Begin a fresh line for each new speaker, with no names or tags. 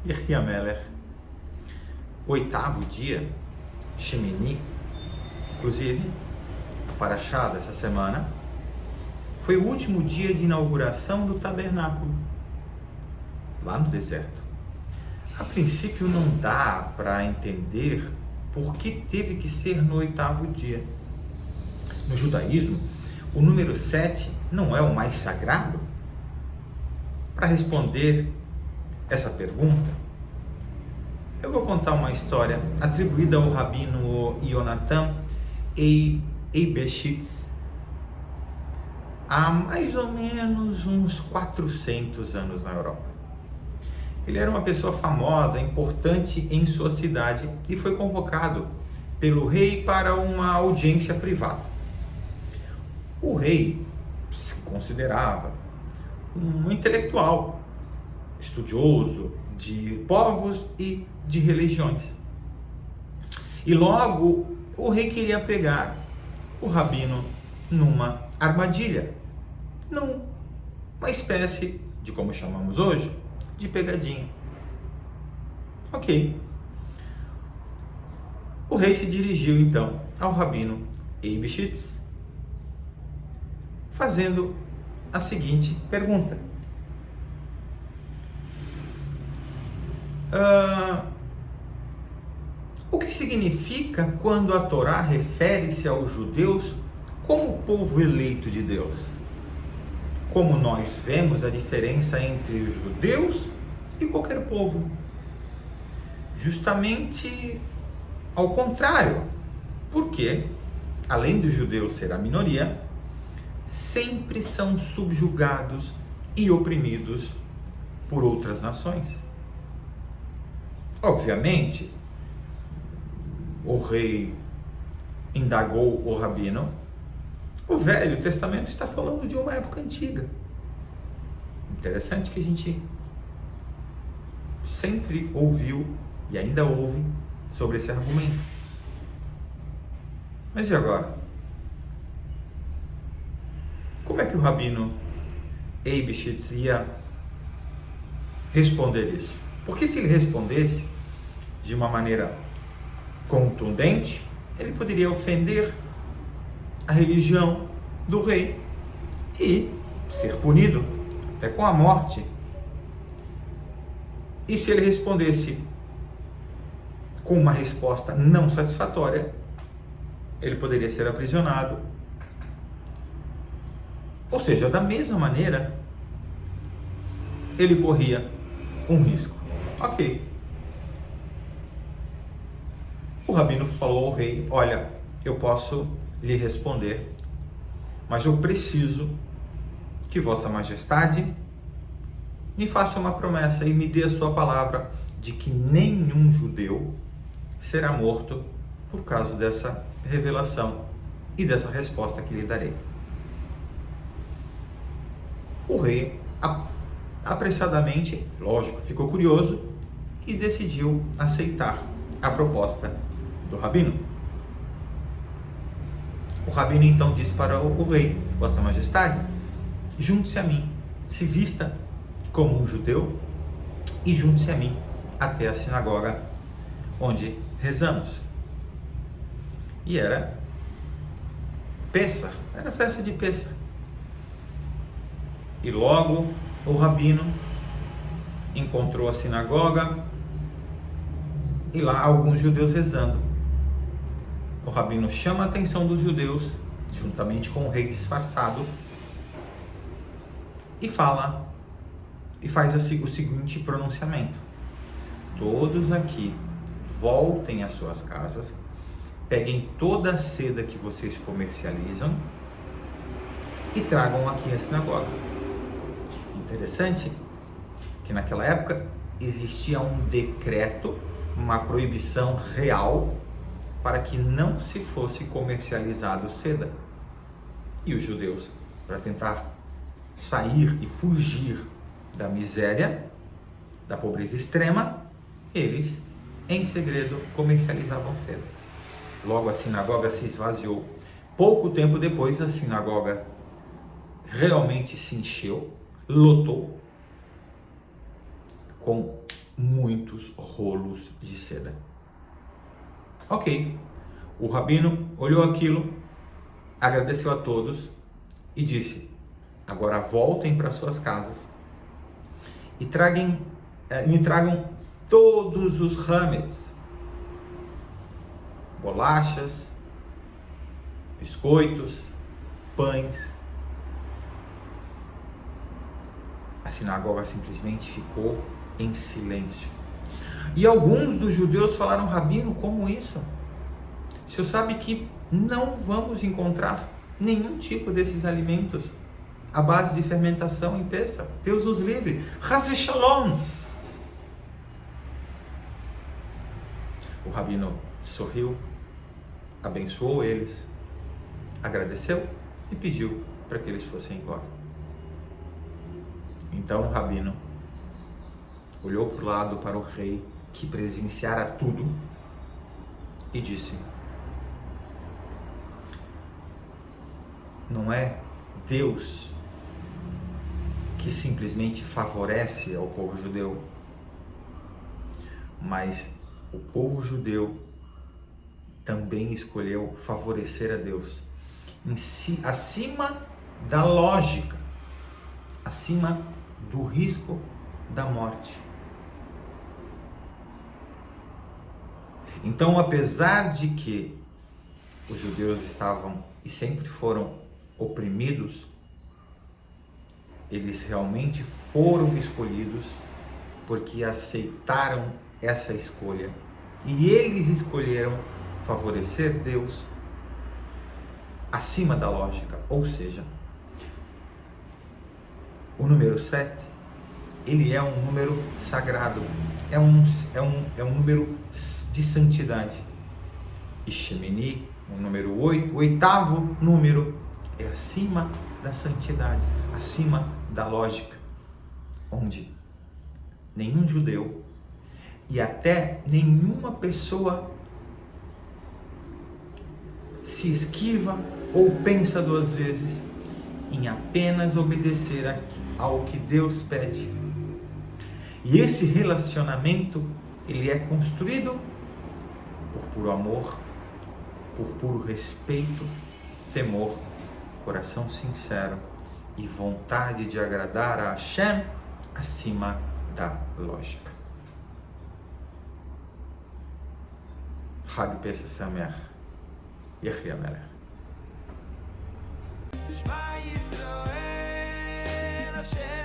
Yehi Ameler, oitavo dia, Shemini, inclusive, a paraxá dessa semana, foi o último dia de inauguração do tabernáculo, lá no deserto. A princípio não dá para entender por que teve que ser no oitavo dia. No judaísmo, o número 7 não é o mais sagrado? Para responder essa pergunta, eu vou contar uma história atribuída ao rabino Yonatan Eibeshitz há mais ou menos uns 400 anos na Europa. Ele era uma pessoa famosa, importante em sua cidade e foi convocado pelo rei para uma audiência privada. O rei se considerava um intelectual, estudioso de povos e de religiões. E logo o rei queria pegar o rabino numa armadilha, numa espécie de, como chamamos hoje, de pegadinha. Ok. O rei se dirigiu então ao rabino Eibeshitz, fazendo a seguinte pergunta: o que significa quando a Torá refere-se aos judeus como povo eleito de Deus? Como nós vemos a diferença entre os judeus e qualquer povo? Justamente ao contrário, porque, além dos judeus ser a minoria, sempre são subjugados e oprimidos por outras nações. Obviamente, o rei indagou o rabino: o Velho Testamento está falando de uma época antiga. Interessante que a gente sempre ouviu e ainda ouve sobre esse argumento. Mas e agora? Como é que o rabino Eibeshitz ia responder isso? Porque se ele respondesse de uma maneira contundente, ele poderia ofender a religião do rei e ser punido até com a morte. E se ele respondesse com uma resposta não satisfatória, ele poderia ser aprisionado. Ou seja, da mesma maneira, ele corria um risco. Ok. O rabino falou ao rei: olha, eu posso lhe responder, mas eu preciso que Vossa Majestade me faça uma promessa e me dê a sua palavra de que nenhum judeu será morto por causa dessa revelação e dessa resposta que lhe darei. O rei apressadamente, lógico, ficou curioso e decidiu aceitar a proposta do rabino. O rabino então disse para o rei: Vossa Majestade, junte-se a mim, se vista como um judeu e junte-se a mim até a sinagoga onde rezamos. E era Pessah, era festa de Pessah. E logo o rabino encontrou a sinagoga e lá alguns judeus rezando. O rabino chama a atenção dos judeus, juntamente com o rei disfarçado, e fala, e faz o seguinte pronunciamento: todos aqui voltem às suas casas, peguem toda a seda que vocês comercializam e tragam aqui à sinagoga. Interessante que naquela época existia um decreto, uma proibição real para que não se fosse comercializado seda. E os judeus, para tentar sair e fugir da miséria, da pobreza extrema, eles, em segredo, comercializavam seda. Logo a sinagoga se esvaziou. Pouco tempo depois, a sinagoga realmente se encheu, lotou, com muitos rolos de seda. Ok, o rabino olhou aquilo, agradeceu a todos e disse: agora voltem para suas casas e me tragam todos os hametz, bolachas, biscoitos, pães. A sinagoga simplesmente ficou em silêncio. E alguns dos judeus falaram: rabino, como isso? O senhor sabe que não vamos encontrar nenhum tipo desses alimentos à base de fermentação em Pêssach. Deus nos livre. Chas v'shalom. O rabino sorriu, abençoou eles, agradeceu e pediu para que eles fossem embora. Então o rabino olhou para o lado para o rei, que presenciara tudo, e disse: não é Deus que simplesmente favorece ao povo judeu, mas o povo judeu também escolheu favorecer a Deus acima da lógica, acima do risco da morte. Então, apesar de que os judeus estavam e sempre foram oprimidos, eles realmente foram escolhidos porque aceitaram essa escolha, e eles escolheram favorecer Deus acima da lógica. Ou seja, o número 7, ele é um número sagrado, é um número de santidade. E Shemini, o número 8, o oitavo número, é acima da santidade, acima da lógica, onde nenhum judeu e até nenhuma pessoa se esquiva ou pensa duas vezes em apenas obedecer ao que Deus pede. E esse relacionamento, ele é construído por puro amor, por puro respeito, temor, coração sincero e vontade de agradar a Hashem acima da lógica. Hag Pesach Sameach, Yechi HaMelech.
Shema Yisrael, Hashem